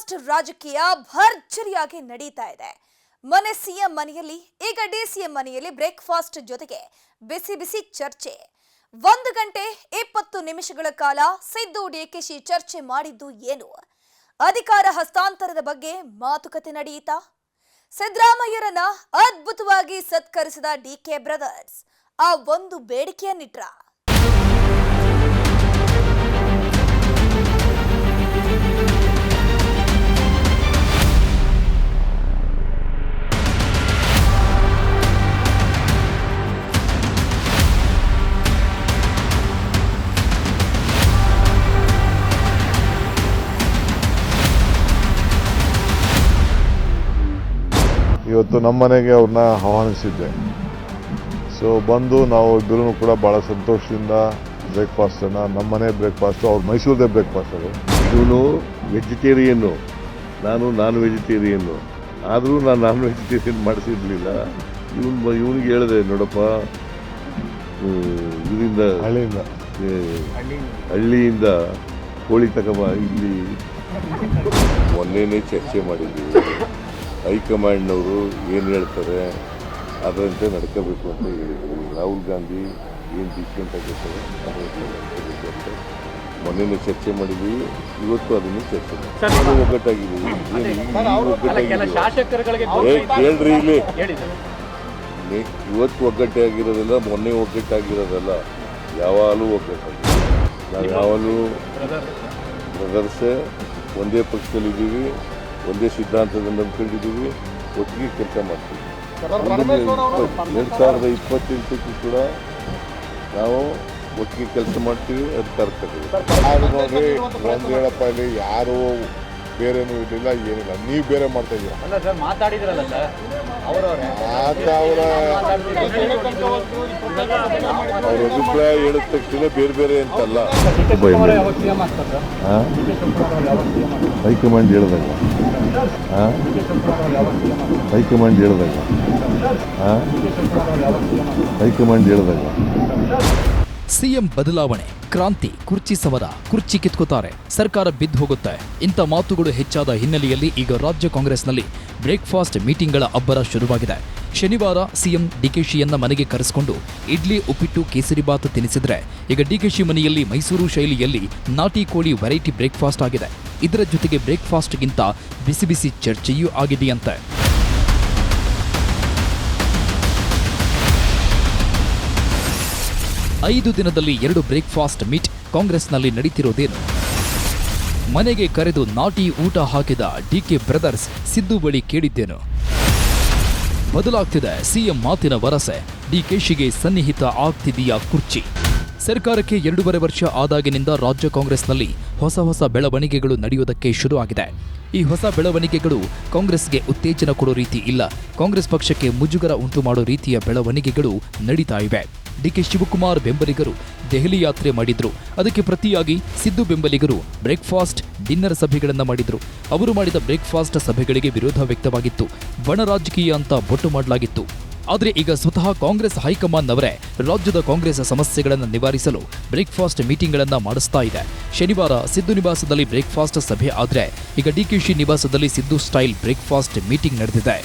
Breakfast ರಾಜಕೀಯ ಭರ್ಜರಿಯಾಗಿ ನಡೀತಾ ಇದೆ. ಮನೆ ಸಿಎಂ ಮನೆಯಲ್ಲಿ ಈಗ ಡಿಸಿಎಂ ಮನೆಯಲ್ಲಿ ಬ್ರೇಕ್ಫಾಸ್ಟ್ ಜೊತೆಗೆ ಬಿಸಿ ಬಿಸಿ ಚರ್ಚೆ. 1 ಗಂಟೆ 20 ನಿಮಿಷಗಳ ಕಾಲ ಸಿದ್ದು ಡಿಕೆಶಿ ಚರ್ಚೆ ಮಾಡಿದ್ದು ಏನು? ಅಧಿಕಾರ ಹಸ್ತಾಂತರದ ಬಗ್ಗೆ ಮಾತುಕತೆ ನಡೆಯಿತಾ? ಸಿದ್ದರಾಮಯ್ಯರನ್ನ ಅದ್ಭುತವಾಗಿ ಸತ್ಕರಿಸಿದ ಡಿಕೆ ಬ್ರದರ್ಸ್ ಆ ಒಂದು ಬೇಡಿಕೆಯನ್ನಿಟ್ರ. ಇವತ್ತು ನಮ್ಮ ಮನೆಗೆ ಅವ್ರನ್ನ ಆಹ್ವಾನಿಸಿದ್ದೆ. ಸೊ ಬಂದು ನಾವು ಇಬ್ಬರೂ ಕೂಡ ಭಾಳ ಸಂತೋಷದಿಂದ ಬ್ರೇಕ್ಫಾಸ್ಟನ್ನು, ನಮ್ಮ ಮನೆ ಬ್ರೇಕ್ಫಾಸ್ಟು, ಅವ್ರು ಮೈಸೂರದೇ ಬ್ರೇಕ್ಫಾಸ್ಟ್ ಅದು. ಇವನು ವೆಜಿಟೇರಿಯನ್ನು, ನಾನು ನಾನ್ ವೆಜಿಟೇರಿಯನ್ನು, ಆದರೂ ನಾನು ನಾನ್ ವೆಜಿಟೇರಿಯನ್ ಮಾಡಿಸಿರ್ಲಿಲ್ಲ. ಇವನಿಗೆ ಹೇಳಿದೆ, ನೋಡಪ್ಪ ಇದರಿಂದ ಹಳ್ಳಿಯಿಂದ ಕೋಳಿ ತಗೊಂಬ ಇಲ್ಲಿ. ಮೊನ್ನೆನೇ ಚರ್ಚೆ ಮಾಡಿದ್ದೀವಿ. ಹೈಕಮಾಂಡ್ನವರು ಏನು ಹೇಳ್ತಾರೆ ಅದರಂತೆ ನಡ್ಕೋಬೇಕು ಅಂತ ಹೇಳಿದ್ವಿ. ರಾಹುಲ್ ಗಾಂಧಿ ಏನು ಡಿಸಿಷನ್ ತಗೋತಾರೆ ಅದರಂತೆ ನಡ್ಕೋಬೇಕು ಅಂತ ಮೊನ್ನೆನೇ ಚರ್ಚೆ ಮಾಡಿದ್ವಿ. ಇವತ್ತು ಅದನ್ನು ಚರ್ಚೆ ಮಾಡಿ ಒಗ್ಗಟ್ಟಾಗಿದ್ದೀವಿ. ಕೇಳ್ರಿ ಇಲ್ಲಿ, ಇವತ್ತು ಒಗ್ಗಟ್ಟಾಗಿರೋದಲ್ಲ, ಮೊನ್ನೆ ಒಗ್ಗಟ್ಟಾಗಿರೋದಲ್ಲ, ಯಾವಾಗಲೂ ಒಗ್ಗಟ್ಟಾಗಿದೆ. ನಾವು ಯಾವಾಗಲೂ ಬ್ರದರ್ಸೇ, ಒಂದೇ ಪಕ್ಷದಲ್ಲಿದ್ದೀವಿ, ಒಂದೇ ಸಿದ್ಧಾಂತದಲ್ಲಿ ನಂಬ್ಕೊಂಡಿದ್ದೀವಿ, ಒಟ್ಟಿಗೆ ಕೆಲಸ ಮಾಡ್ತೀವಿ. 2028ಕ್ಕೂ ಕೂಡ ನಾವು ಒಟ್ಟಿಗೆ ಕೆಲಸ ಮಾಡ್ತೀವಿ, ಅಧಿಕಾರಕ್ಕೆ ನೋಡ್ರಿ. ಒಂದು ಹೇಳಪ್ಪ, ಇಲ್ಲಿ ಯಾರು ಬೇರೆನೂ ಇರಲಿಲ್ಲ, ಏನಿಲ್ಲ, ನೀವು ಬೇರೆ ಮಾಡ್ತಾ ಇದ್ದೀರಾ. ಅವ್ರ ಅಭಿಪ್ರಾಯ ಹೇಳಿದ ತಕ್ಷಣ ಬೇರೆ ಬೇರೆ ಅಂತಲ್ಲ. ಹೈಕಮಾಂಡ್ ಹೇಳಿದಾಗ ಸಿಎಂ ಬದಲಾವಣೆ, ಕ್ರಾಂತಿ, ಕುರ್ಚಿ ಸಮರ, ಕುರ್ಚಿ ಕಿತ್ಕೋತಾರೆ, ಸರ್ಕಾರ ಬಿದ್ದು ಹೋಗುತ್ತೆ. ಇಂಥ ಮಾತುಗಳು ಹೆಚ್ಚಾದ ಹಿನ್ನೆಲೆಯಲ್ಲಿ ಈಗ ರಾಜ್ಯ ಕಾಂಗ್ರೆಸ್ನಲ್ಲಿ ಬ್ರೇಕ್ಫಾಸ್ಟ್ ಮೀಟಿಂಗ್ಗಳ ಅಬ್ಬರ ಶುರುವಾಗಿದೆ. ಶನಿವಾರ ಸಿಎಂ ಡಿಕೆಶಿಯನ್ನ ಮನೆಗೆ ಕರೆಸಿಕೊಂಡು ಇಡ್ಲಿ, ಉಪ್ಪಿಟ್ಟು, ಕೇಸರಿಬಾತ್ ತಿನ್ನಿಸಿದ್ರೆ, ಈಗ ಡಿಕೆಶಿ ಮನೆಯಲ್ಲಿ ಮೈಸೂರು ಶೈಲಿಯಲ್ಲಿ ನಾಟಿ ಕೋಳಿ ವೆರೈಟಿ ಬ್ರೇಕ್ಫಾಸ್ಟ್ ಆಗಿದೆ. ಇದರ ಜೊತೆಗೆ ಬ್ರೇಕ್ಫಾಸ್ಟ್ಗಿಂತ ಬಿಸಿ ಬಿಸಿ ಚರ್ಚೆಯೂ ಆಗಿದೆಯಂತೆ. 5 ದಿನದಲ್ಲಿ 2 ಬ್ರೇಕ್ಫಾಸ್ಟ್ ಮೀಟ್ ಕಾಂಗ್ರೆಸ್ನಲ್ಲಿ ನಡೀತಿರೋದೇನು? ಮನೆಗೆ ಕರೆದು ನಾಟಿ ಊಟ ಹಾಕಿದ ಡಿಕೆ ಬ್ರದರ್ಸ್ ಸಿದ್ದು ಬಳಿ ಕೇಳಿದ್ದೇನು? ಬದಲಾಗ್ತಿದೆ ಸಿಎಂ ಮಾತಿನ ವರಸೆ, ಡಿಕೆಶಿಗೆ ಸನ್ನಿಹಿತ ಆಗ್ತಿದೆಯಾ ಕುರ್ಚಿ? ಸರ್ಕಾರಕ್ಕೆ 2.5 ವರ್ಷ ಆದಾಗಿನಿಂದ ರಾಜ್ಯ ಕಾಂಗ್ರೆಸ್ನಲ್ಲಿ ಹೊಸ ಬೆಳವಣಿಗೆಗಳು ನಡೆಯುವುದಕ್ಕೆ ಶುರು ಆಗಿದೆ. ಈ ಹೊಸ ಬೆಳವಣಿಗೆಗಳು ಕಾಂಗ್ರೆಸ್ಗೆ ಉತ್ತೇಜನ ಕೊಡೋ ರೀತಿ ಇಲ್ಲ, ಕಾಂಗ್ರೆಸ್ ಪಕ್ಷಕ್ಕೆ ಮುಜುಗರ ಉಂಟು ಮಾಡೋ ರೀತಿಯ ಬೆಳವಣಿಗೆಗಳು ನಡೀತಾ ಇವೆ. ಡಿಕೆ ಶಿವಕುಮಾರ್ ಬೆಂಬಲಿಗರು ದೆಹಲಿ ಯಾತ್ರೆ ಮಾಡಿದ್ರು. ಅದಕ್ಕೆ ಪ್ರತಿಯಾಗಿ ಸಿದ್ದು ಬೆಂಬಲಿಗರು ಬ್ರೇಕ್ಫಾಸ್ಟ್, ಡಿನ್ನರ್ ಸಭೆಗಳನ್ನು ಮಾಡಿದ್ರು. ಅವರು ಮಾಡಿದ ಬ್ರೇಕ್ಫಾಸ್ಟ್ ಸಭೆಗಳಿಗೆ ವಿರೋಧ ವ್ಯಕ್ತವಾಗಿತ್ತು. ಬಣ ರಾಜಕೀಯ ಅಂತ ಬೊಟ್ಟು ಮಾಡಲಾಗಿತ್ತು. ಆದರೆ ಈಗ ಸ್ವತಃ ಕಾಂಗ್ರೆಸ್ ಹೈಕಮಾಂಡ್ನವರೇ ರಾಜ್ಯದ ಕಾಂಗ್ರೆಸ್ ಸಮಸ್ಯೆಗಳನ್ನು ನಿವಾರಿಸಲು ಬ್ರೇಕ್ಫಾಸ್ಟ್ ಮೀಟಿಂಗ್ಗಳನ್ನು ಮಾಡಿಸ್ತಾ ಇದೆ. ಶನಿವಾರ ಸಿದ್ದು ನಿವಾಸದಲ್ಲಿ ಬ್ರೇಕ್ಫಾಸ್ಟ್ ಸಭೆ ಆದರೆ ಈಗ ಡಿಕೆಶಿ ನಿವಾಸದಲ್ಲಿ ಸಿದ್ದು ಸ್ಟೈಲ್ ಬ್ರೇಕ್ಫಾಸ್ಟ್ ಮೀಟಿಂಗ್ ನಡೆದಿದೆ.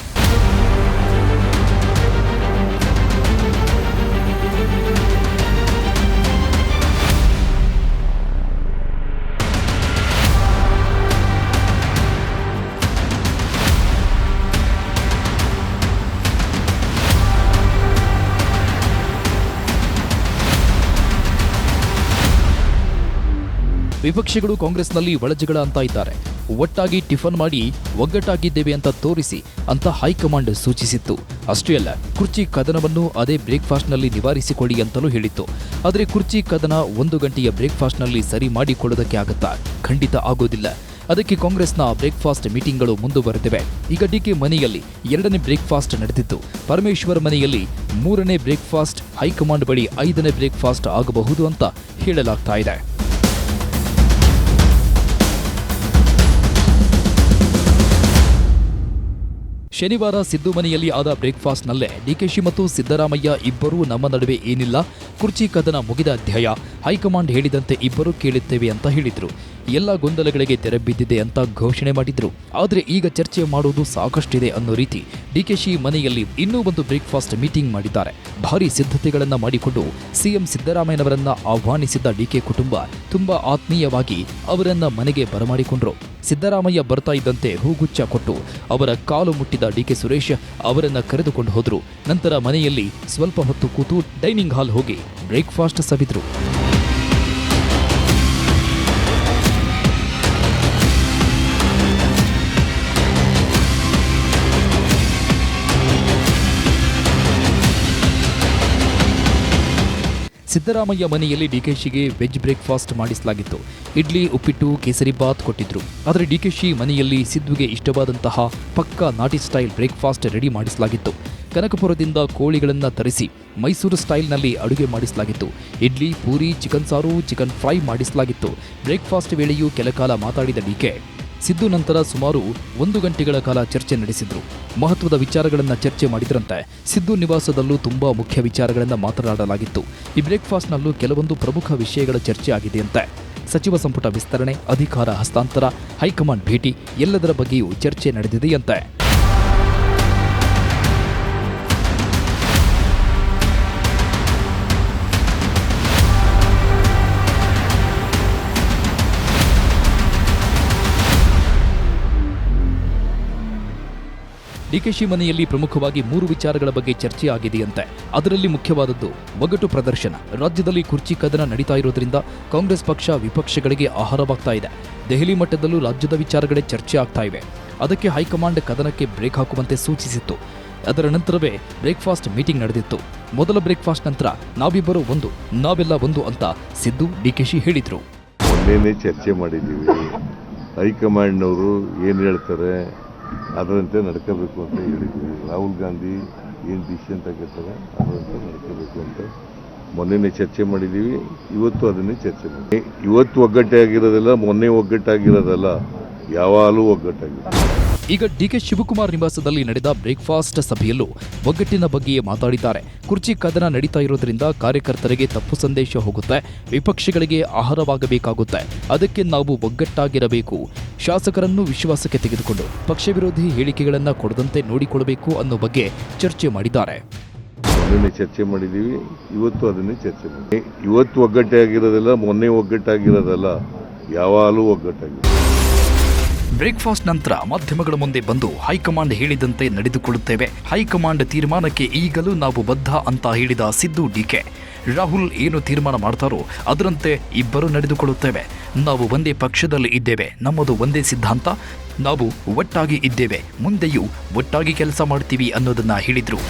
ವಿಪಕ್ಷಗಳು ಕಾಂಗ್ರೆಸ್ನಲ್ಲಿ ಒಳಜಗಳ ಅಂತ ಇದ್ದಾರೆ. ಒಟ್ಟಾಗಿ ಟಿಫನ್ ಮಾಡಿ ಒಗ್ಗಟ್ಟಾಗಿದ್ದೇವೆ ಅಂತ ತೋರಿಸಿ ಅಂತ ಹೈಕಮಾಂಡ್ ಸೂಚಿಸಿತ್ತು. ಅಷ್ಟೇ ಅಲ್ಲ, ಕುರ್ಚಿ ಕದನವನ್ನು ಅದೇ ಬ್ರೇಕ್ಫಾಸ್ಟ್ನಲ್ಲಿ ನಿವಾರಿಸಿಕೊಳ್ಳಿ ಅಂತಲೂ ಹೇಳಿತ್ತು. ಆದರೆ ಕುರ್ಚಿ ಕದನ 1 ಗಂಟೆಯ ಬ್ರೇಕ್ಫಾಸ್ಟ್ನಲ್ಲಿ ಸರಿ ಮಾಡಿಕೊಳ್ಳೋದಕ್ಕೆ ಆಗುತ್ತಾ? ಖಂಡಿತ ಆಗೋದಿಲ್ಲ. ಅದಕ್ಕೆ ಕಾಂಗ್ರೆಸ್ನ ಬ್ರೇಕ್ಫಾಸ್ಟ್ ಮೀಟಿಂಗ್ಗಳು ಮುಂದುವರೆದಿವೆ. ಈಗ ಡಿಕೆ ಮನೆಯಲ್ಲಿ 2ನೇ ಬ್ರೇಕ್ಫಾಸ್ಟ್ ನಡೆದಿತ್ತು. ಪರಮೇಶ್ವರ್ ಮನೆಯಲ್ಲಿ 3ನೇ ಬ್ರೇಕ್ಫಾಸ್ಟ್, ಹೈಕಮಾಂಡ್ ಬಳಿ 5ನೇ ಬ್ರೇಕ್ಫಾಸ್ಟ್ ಆಗಬಹುದು ಅಂತ ಹೇಳಲಾಗ್ತಾ ಇದೆ. ಶನಿವಾರ ಸಿದ್ದು ಮನೆಯಲ್ಲಿ ಆದ ಬ್ರೇಕ್ಫಾಸ್ಟ್ನಲ್ಲೇ ಡಿಕೆಶಿ ಮತ್ತು ಸಿದ್ದರಾಮಯ್ಯ ಇಬ್ಬರೂ ನಮ್ಮ ನಡುವೆ ಏನಿಲ್ಲ, ಕುರ್ಚಿ ಕದನ ಮುಗಿದ ಅಧ್ಯಾಯ, ಹೈಕಮಾಂಡ್ ಹೇಳಿದಂತೆ ಇಬ್ಬರೂ ಕೇಳುತ್ತೇವೆ ಅಂತ ಹೇಳಿದ್ರು. ಎಲ್ಲ ಗೊಂದಲಗಳಿಗೆ ತೆರೆ ಬಿದ್ದಿದೆ ಅಂತ ಘೋಷಣೆ ಮಾಡಿದ್ರು. ಆದರೆ ಈಗ ಚರ್ಚೆ ಮಾಡುವುದು ಸಾಕಷ್ಟಿದೆ ಅನ್ನೋ ರೀತಿ ಡಿಕೆಶಿ ಮನೆಯಲ್ಲಿ ಇನ್ನೂ ಒಂದು ಬ್ರೇಕ್ಫಾಸ್ಟ್ ಮೀಟಿಂಗ್ ಮಾಡಿದ್ದಾರೆ. ಭಾರಿ ಸಿದ್ಧತೆಗಳನ್ನ ಮಾಡಿಕೊಂಡು ಸಿಎಂ ಸಿದ್ದರಾಮಯ್ಯನವರನ್ನ ಆಹ್ವಾನಿಸಿದ್ದ ಡಿಕೆ ಕುಟುಂಬ ತುಂಬಾ ಆತ್ಮೀಯವಾಗಿ ಅವರನ್ನ ಮನೆಗೆ ಬರಮಾಡಿಕೊಂಡ್ರು. ಸಿದ್ದರಾಮಯ್ಯ ಬರ್ತಾ ಇದ್ದಂತೆ ಹೂಗುಚ್ಛ ಕೊಟ್ಟು ಅವರ ಕಾಲು ಮುಟ್ಟಿದ ಡಿಕೆ ಸುರೇಶ್ ಅವರನ್ನ ಕರೆದುಕೊಂಡು ಹೋದ್ರು. ನಂತರ ಮನೆಯಲ್ಲಿ ಸ್ವಲ್ಪ ಹೊತ್ತು ಕೂತು ಡೈನಿಂಗ್ ಹಾಲ್ ಹೋಗಿ ಬ್ರೇಕ್ಫಾಸ್ಟ್ ಸವಿದ್ರು. ಸಿದ್ದರಾಮಯ್ಯ ಮನೆಯಲ್ಲಿ ಡಿಕೆಶಿಗೆ ವೆಜ್ ಬ್ರೇಕ್ಫಾಸ್ಟ್ ಮಾಡಿಸಲಾಗಿತ್ತು. ಇಡ್ಲಿ, ಉಪ್ಪಿಟ್ಟು, ಕೇಸರಿ ಬಾತ್ ಕೊಟ್ಟಿದ್ರು. ಆದರೆ ಡಿಕೆಶಿ ಮನೆಯಲ್ಲಿ ಸಿದ್ದುಗೆ ಇಷ್ಟವಾದಂತಹ ಪಕ್ಕಾ ನಾಟಿ ಸ್ಟೈಲ್ ಬ್ರೇಕ್ಫಾಸ್ಟ್ ರೆಡಿ ಮಾಡಿಸಲಾಗಿತ್ತು. ಕನಕಪುರದಿಂದ ಕೋಳಿಗಳನ್ನು ತರಿಸಿ ಮೈಸೂರು ಸ್ಟೈಲ್ನಲ್ಲಿ ಅಡುಗೆ ಮಾಡಿಸಲಾಗಿತ್ತು. ಇಡ್ಲಿ, ಪೂರಿ, ಚಿಕನ್ ಸಾರು, ಚಿಕನ್ ಫ್ರೈ ಮಾಡಿಸಲಾಗಿತ್ತು. ಬ್ರೇಕ್ಫಾಸ್ಟ್ ವೇಳೆಯೂ ಕೆಲಕಾಲ ಮಾತಾಡಿದ ಡಿಕೆ ಸಿದ್ದು ನಂತರ ಸುಮಾರು 1 ಗಂಟೆಗಳ ಕಾಲ ಚರ್ಚೆ ನಡೆಸಿದ್ರು. ಮಹತ್ವದ ವಿಚಾರಗಳನ್ನು ಚರ್ಚೆ ಮಾಡಿದ್ರಂತೆ. ಸಿದ್ದು ನಿವಾಸದಲ್ಲೂ ತುಂಬಾ ಮುಖ್ಯ ವಿಚಾರಗಳನ್ನು ಮಾತನಾಡಲಾಗಿತ್ತು. ಈ ಬ್ರೇಕ್ಫಾಸ್ಟ್ನಲ್ಲೂ ಕೆಲವೊಂದು ಪ್ರಮುಖ ವಿಷಯಗಳ ಚರ್ಚೆ ಆಗಿದೆಯಂತೆ. ಸಚಿವ ಸಂಪುಟ ವಿಸ್ತರಣೆ, ಅಧಿಕಾರ ಹಸ್ತಾಂತರ, ಹೈಕಮಾಂಡ್ ಭೇಟಿ ಎಲ್ಲದರ ಬಗ್ಗೆಯೂ ಚರ್ಚೆ ನಡೆದಿದೆಯಂತೆ. ಡಿಕೆಶಿ ಮನೆಯಲ್ಲಿ ಪ್ರಮುಖವಾಗಿ 3 ವಿಚಾರಗಳ ಬಗ್ಗೆ ಚರ್ಚೆ ಆಗಿದೆಯಂತೆ. ಅದರಲ್ಲಿ ಮುಖ್ಯವಾದದ್ದು ಒಗ್ಗಟ್ಟು ಪ್ರದರ್ಶನ. ರಾಜ್ಯದಲ್ಲಿ ಕುರ್ಚಿ ಕದನ ನಡೀತಾ ಇರೋದ್ರಿಂದ ಕಾಂಗ್ರೆಸ್ ಪಕ್ಷ ವಿಪಕ್ಷಗಳಿಗೆ ಆಹಾರವಾಗ್ತಾ ಇದೆ. ದೆಹಲಿ ಮಟ್ಟದಲ್ಲೂ ರಾಜ್ಯದ ವಿಚಾರಗಳೇ ಚರ್ಚೆ ಆಗ್ತಾ ಇವೆ. ಅದಕ್ಕೆ ಹೈಕಮಾಂಡ್ ಕದನಕ್ಕೆ ಬ್ರೇಕ್ ಹಾಕುವಂತೆ ಸೂಚಿಸಿತ್ತು. ಅದರ ನಂತರವೇ ಬ್ರೇಕ್ಫಾಸ್ಟ್ ಮೀಟಿಂಗ್ ನಡೆದಿತ್ತು. ಮೊದಲ ಬ್ರೇಕ್ಫಾಸ್ಟ್ ನಂತರ ನಾವಿಬ್ಬರು ಒಂದು, ನಾವೆಲ್ಲ ಒಂದು ಅಂತ ಸಿದ್ದು ಡಿಕೆಶಿ ಹೇಳಿದ್ರು. ಮೊನ್ನೆನೇ ಚರ್ಚೆ ಮಾಡಿದ್ದೀವಿ. ಹೈಕಮಾಂಡ್ನವರು ಏನು ಹೇಳ್ತಾರೆ ಅದರಂತೆ ನಡ್ಕೋಬೇಕು ಅಂತ ಹೇಳಿದ್ದೀವಿ. ರಾಹುಲ್ ಗಾಂಧಿ ಏನು ಡಿಸಿಷನ್ ತಗೋತಾರೆ ಅದರಂತೆ ನಡ್ಕೋಬೇಕು ಅಂತ ಮೊನ್ನೆನೇ ಚರ್ಚೆ ಮಾಡಿದ್ದೀವಿ. ಇವತ್ತು ಅದನ್ನೇ ಚರ್ಚೆ ಮಾಡಿ. ಇವತ್ತು ಒಗ್ಗಟ್ಟಾಗಿರೋದಲ್ಲ, ಮೊನ್ನೆ ಒಗ್ಗಟ್ಟಾಗಿರೋದಲ್ಲ, ಯಾವಾಗಲೂ ಒಗ್ಗಟ್ಟಾಗಿದೆ. ಈಗ ಡಿಕೆ ಶಿವಕುಮಾರ್ ನಿವಾಸದಲ್ಲಿ ನಡೆದ ಬ್ರೇಕ್ಫಾಸ್ಟ್ ಸಭೆಯಲ್ಲೂ ಒಗ್ಗಟ್ಟಿನ ಬಗ್ಗೆಯೇ ಮಾತಾಡಿದ್ದಾರೆ. ಕುರ್ಚಿ ಕದನ ನಡೀತಾ ಇರೋದ್ರಿಂದ ಕಾರ್ಯಕರ್ತರಿಗೆ ತಪ್ಪು ಸಂದೇಶ ಹೋಗುತ್ತೆ, ವಿಪಕ್ಷಗಳಿಗೆ ಆಹಾರವಾಗಬೇಕಾಗುತ್ತೆ. ಅದಕ್ಕೆ ನಾವು ಒಗ್ಗಟ್ಟಾಗಿರಬೇಕು. ಶಾಸಕರನ್ನು ವಿಶ್ವಾಸಕ್ಕೆ ತೆಗೆದುಕೊಂಡು ಪಕ್ಷ ವಿರೋಧಿ ಹೇಳಿಕೆಗಳನ್ನು ಕೊಡದಂತೆ ನೋಡಿಕೊಳ್ಳಬೇಕು ಅನ್ನೋ ಬಗ್ಗೆ ಚರ್ಚೆ ಮಾಡಿದ್ದಾರೆ. ಮೊನ್ನೆನೇ ಚರ್ಚೆ ಮಾಡಿದ್ದೀವಿ. ಇವತ್ತು ಅದನ್ನೇ ಚರ್ಚೆ ಮಾಡಿ. ಇವತ್ತು ಒಗ್ಗಟ್ಟಾಗಿರೋದಲ್ಲ, ಮೊನ್ನೆ ಒಗ್ಗಟ್ಟಾಗಿರೋದಲ್ಲ, ಯಾವಾಗಲೂ ಒಗ್ಗಟ್ಟಾಗಿದೆ. ಬ್ರೇಕ್ಫಾಸ್ಟ್ ನಂತರ ಮಾಧ್ಯಮಗಳ ಮುಂದೆ ಬಂದು ಹೈಕಮಾಂಡ್ ಹೇಳಿದಂತೆ ನಡೆದುಕೊಳ್ಳುತ್ತೇವೆ, ಹೈಕಮಾಂಡ್ ತೀರ್ಮಾನಕ್ಕೆ ಈಗಲೂ ನಾವು ಬದ್ಧ ಅಂತ ಹೇಳಿದ ಸಿದ್ದು ಡಿಕೆ. ರಾಹುಲ್ ಏನು ತೀರ್ಮಾನ ಮಾಡ್ತಾರೋ ಅದರಂತೆ ಇಬ್ಬರು ನಡೆದುಕೊಳ್ಳುತ್ತೇವೆ. ನಾವು ಒಂದೇ ಪಕ್ಷದಲ್ಲಿ ಇದ್ದೇವೆ, ನಮ್ಮದು ಒಂದೇ ಸಿದ್ಧಾಂತ, ನಾವು ಒಟ್ಟಾಗಿ ಇದ್ದೇವೆ, ಮುಂದೆಯೂ ಒಟ್ಟಾಗಿ ಕೆಲಸ ಮಾಡ್ತೀವಿ ಅನ್ನೋದನ್ನ ಹೇಳಿದ್ರು.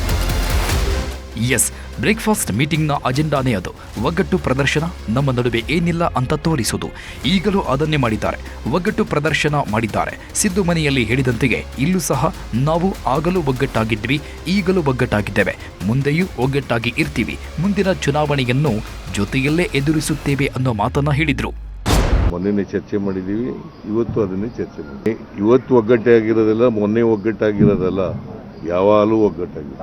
ಎಸ್, ಬ್ರೇಕ್ಫಾಸ್ಟ್ ಮೀಟಿಂಗ್ನ ಅಜೆಂಡಾನೇ ಅದು. ಒಗ್ಗಟ್ಟು ಪ್ರದರ್ಶನ, ನಮ್ಮ ನಡುವೆ ಏನಿಲ್ಲ ಅಂತ ತೋರಿಸೋದು. ಈಗಲೂ ಅದನ್ನೇ ಮಾಡಿದ್ದಾರೆ, ಒಗ್ಗಟ್ಟು ಪ್ರದರ್ಶನ ಮಾಡಿದ್ದಾರೆ. ಸಿದ್ದು ಮನೆಯಲ್ಲಿ ಹೇಳಿದಂತೆಯೇ ಇಲ್ಲೂ ಸಹ ನಾವು ಆಗಲೂ ಒಗ್ಗಟ್ಟಾಗಿದ್ವಿ, ಈಗಲೂ ಒಗ್ಗಟ್ಟಾಗಿದ್ದೇವೆ, ಮುಂದೆಯೂ ಒಗ್ಗಟ್ಟಾಗಿ ಇರ್ತೀವಿ, ಮುಂದಿನ ಚುನಾವಣೆಯನ್ನು ಜೊತೆಯಲ್ಲೇ ಎದುರಿಸುತ್ತೇವೆ ಅನ್ನೋ ಮಾತನ್ನ ಹೇಳಿದ್ರು. ಮೊನ್ನೆನೇ ಚರ್ಚೆ ಮಾಡಿದ್ದೀವಿ. ಇವತ್ತು ಅದನ್ನೇ ಚರ್ಚೆ ಮಾಡಿ. ಇವತ್ತು ಒಗ್ಗಟ್ಟಾಗಿರೋದಲ್ಲ, ಮೊನ್ನೆ ಒಗ್ಗಟ್ಟಾಗಿರೋದಲ್ಲ, ಯಾವಾಗಲೂ ಒಗ್ಗಟ್ಟಾಗಿದೆ.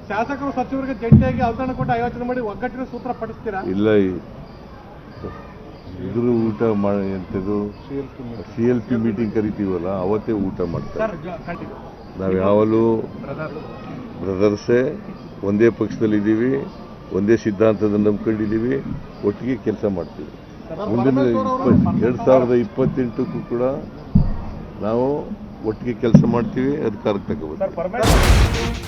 ಶಾಸಕರು ಸಚಿವರಿಗೆ ಜಂಟಿಯಾಗಿ ಅವತರಣ ಕೊಟ್ಟು ಆಯೋಜನೆ ಮಾಡಿ ಒಗ್ಗಟ್ಟಿನ ಸೂತ್ರ ಪಡಿಸ್ತೀರಾ? ಇಲ್ಲ, ಇದ್ರ ಊಟ ಎಂಥದ್ದು CLP ಮೀಟಿಂಗ್ ಕರಿತೀವಲ್ಲ, ಅವತ್ತೇ ಊಟ ಮಾಡ್ತಾರೆ. ನಾವು ಯಾವಾಗಲೂ ಬ್ರದರ್ಸೇ, ಒಂದೇ ಪಕ್ಷದಲ್ಲಿದ್ದೀವಿ, ಒಂದೇ ಸಿದ್ಧಾಂತದ ನಂಬ್ಕೊಂಡಿದ್ದೀವಿ, ಒಟ್ಟಿಗೆ ಕೆಲಸ ಮಾಡ್ತೀವಿ. ಮುಂದಿನ 2028ಕ್ಕೂ ಕೂಡ ನಾವು ಒಟ್ಟಿಗೆ ಕೆಲಸ ಮಾಡ್ತೀವಿ, ಅಧಿಕಾರಕ್ಕೆ ತಗೋಬೇಕು.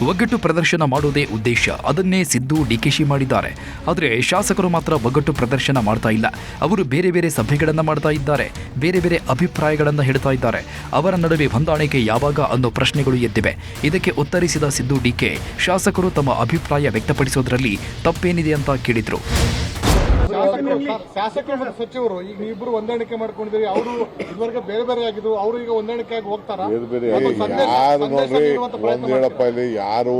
ಒಗ್ಗಟ್ಟು ಪ್ರದರ್ಶನ ಮಾಡೋದೇ ಉದ್ದೇಶ, ಅದನ್ನೇ ಸಿದ್ದು ಡಿಕೆಶಿ ಮಾಡಿದ್ದಾರೆ. ಆದರೆ ಶಾಸಕರು ಮಾತ್ರ ಒಗ್ಗಟ್ಟು ಪ್ರದರ್ಶನ ಮಾಡ್ತಾ ಇಲ್ಲ. ಅವರು ಬೇರೆ ಬೇರೆ ಸಭೆಗಳನ್ನು ಮಾಡ್ತಾ ಇದ್ದಾರೆ, ಬೇರೆ ಬೇರೆ ಅಭಿಪ್ರಾಯಗಳನ್ನು ಹೇಳ್ತಾ ಇದ್ದಾರೆ. ಅವರ ನಡುವೆ ಹೊಂದಾಣಿಕೆ ಯಾವಾಗ ಅನ್ನೋ ಪ್ರಶ್ನೆಗಳು ಎದ್ದಿವೆ. ಇದಕ್ಕೆ ಉತ್ತರಿಸಿದ ಸಿದ್ದು ಡಿಕೆ, ಶಾಸಕರು ತಮ್ಮ ಅಭಿಪ್ರಾಯ ವ್ಯಕ್ತಪಡಿಸೋದ್ರಲ್ಲಿ ತಪ್ಪೇನಿದೆ ಅಂತ ಕೇಳಿದ್ರು. ಶಾಸಕರು ಮತ್ತು ಸಚಿವರು ಈಗ ನೀವಿಬ್ಬರು ಹೊಂದಾಣಿಕೆ ಮಾಡ್ಕೊಂಡಿದ್ದೀರಿ. ಅವರು ಇದುವರೆಗೆ ಬೇರೆ ಬೇರೆ ಆಗಿದ್ರು, ಅವರು ಈಗ ಹೊಂದಾಣಿಕೆ ಆಗಿ ಹೋಗ್ತಾರ? ಬೇರೆ ಯಾರು ನೋಡ್ರಿ, ಒಂದ್ ಹೇಳಪ್ಪ, ಇಲ್ಲಿ ಯಾರು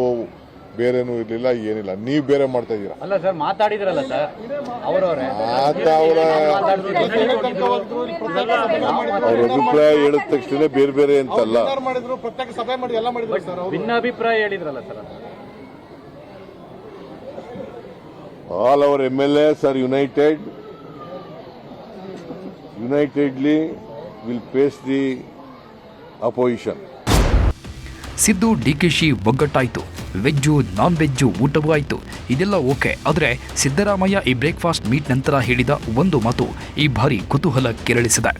ಬೇರೆನೂ ಇರ್ಲಿಲ್ಲ, ಏನಿಲ್ಲ. ನೀವು ಬೇರೆ ಮಾಡ್ತಾ ಇದ್ದೀರಾ. ಅಲ್ಲ ಸರ್, ಮಾತಾಡಿದ್ರಲ್ಲ ಸರ್ ಅವರವರೇ, ಅವ್ರ ಅಭಿಪ್ರಾಯ ಹೇಳಿದ ತಕ್ಷಣ ಬೇರೆ ಬೇರೆ ಅಂತಲ್ಲ ಮಾಡಿದ್ರು, ಪ್ರತ್ಯೇಕ ಸಭೆ ಮಾಡಿ ಎಲ್ಲ ಮಾಡಿದ್ರು ಸರ್. ಭಿನ್ನ ಅಭಿಪ್ರಾಯ ಹೇಳಿದ್ರಲ್ಲ sir. all our MLAs are united. Unitedly will face the opposition. Siddu DKShi ಒಗ್ಗಟ್ಟಾಯಿತು, ವೆಜ್ಜು ನಾನ್ ವೆಜ್ಜು ಊಟವೂ ಆಯಿತು, ಇದೆಲ್ಲ ಓಕೆ. ಆದರೆ ಸಿದ್ದರಾಮಯ್ಯ ಈ ಬ್ರೇಕ್ಫಾಸ್ಟ್ ಮೀಟ್ ನಂತರ ಹೇಳಿದ ಒಂದು ಮಾತು ಈ ಬಾರಿ ಕುತೂಹಲ ಕೆರಳಿಸಿದೆ.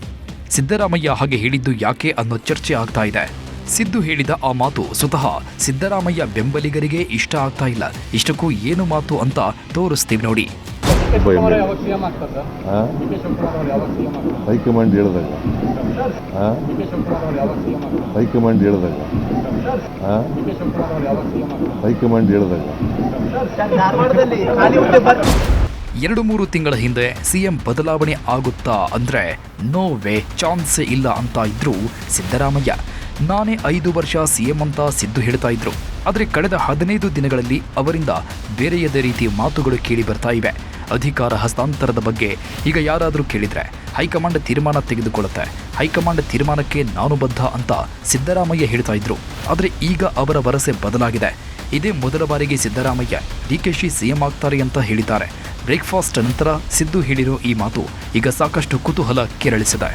ಸಿದ್ದರಾಮಯ್ಯ ಹಾಗೆ ಹೇಳಿದ್ದು ಯಾಕೆ ಅನ್ನೋ ಚರ್ಚೆ ಆಗ್ತಾ ಇದೆ. ಸಿದ್ದು ಹೇಳಿದ ಆ ಮಾತು ಸ್ವತಃ ಸಿದ್ದರಾಮಯ್ಯ ಬೆಂಬಲಿಗರಿಗೆ ಇಷ್ಟ ಆಗ್ತಾ ಇಲ್ಲ. ಇಷ್ಟಕ್ಕೂ ಏನು ಮಾತು ಅಂತ ತೋರಿಸ್ತೀವಿ ನೋಡಿ. ಹೈಕಮಾಂಡ್ ಹೇಳಿದಾಗ ಹೈಕಮಾಂಡ್ ಹೇಳಿದಾಗ ಹೈಕಮಾಂಡ್ ಹೇಳಿದಾಗ 2-3 ತಿಂಗಳ ಹಿಂದೆ ಸಿಎಂ ಬದಲಾವಣೆ ಆಗುತ್ತಾ ಅಂದ್ರೆ ನೋ ವೇ, ಚಾನ್ಸೇ ಇಲ್ಲ ಅಂತ ಇದ್ರು ಸಿದ್ದರಾಮಯ್ಯ. ನಾನೇ 5 ವರ್ಷ ಸಿಎಂ ಅಂತ ಸಿದ್ದು ಹೇಳ್ತಾ ಇದ್ರು. ಆದರೆ ಕಳೆದ 15 ದಿನಗಳಲ್ಲಿ ಅವರಿಂದ ಬೇರೆಯದೇ ರೀತಿ ಮಾತುಗಳು ಕೇಳಿ ಬರ್ತಾ ಇವೆ. ಅಧಿಕಾರ ಹಸ್ತಾಂತರದ ಬಗ್ಗೆ ಈಗ ಯಾರಾದರೂ ಕೇಳಿದ್ರೆ ಹೈಕಮಾಂಡ್ ತೀರ್ಮಾನ ತೆಗೆದುಕೊಳ್ಳುತ್ತೆ, ಹೈಕಮಾಂಡ್ ತೀರ್ಮಾನಕ್ಕೆ ನಾನು ಬದ್ಧ ಅಂತ ಸಿದ್ದರಾಮಯ್ಯ ಹೇಳ್ತಾ ಇದ್ರು. ಆದರೆ ಈಗ ಅವರ ಭರವಸೆ ಬದಲಾಗಿದೆ. ಇದೇ ಮೊದಲ ಬಾರಿಗೆ ಸಿದ್ದರಾಮಯ್ಯ ಡಿಕೆಶಿ ಸಿಎಂ ಆಗ್ತಾರೆ ಅಂತ ಹೇಳಿದ್ದಾರೆ. ಬ್ರೇಕ್ಫಾಸ್ಟ್ ನಂತರ ಸಿದ್ದು ಹೇಳಿರೋ ಈ ಮಾತು ಈಗ ಸಾಕಷ್ಟು ಕುತೂಹಲ ಕೆರಳಿಸಿದೆ.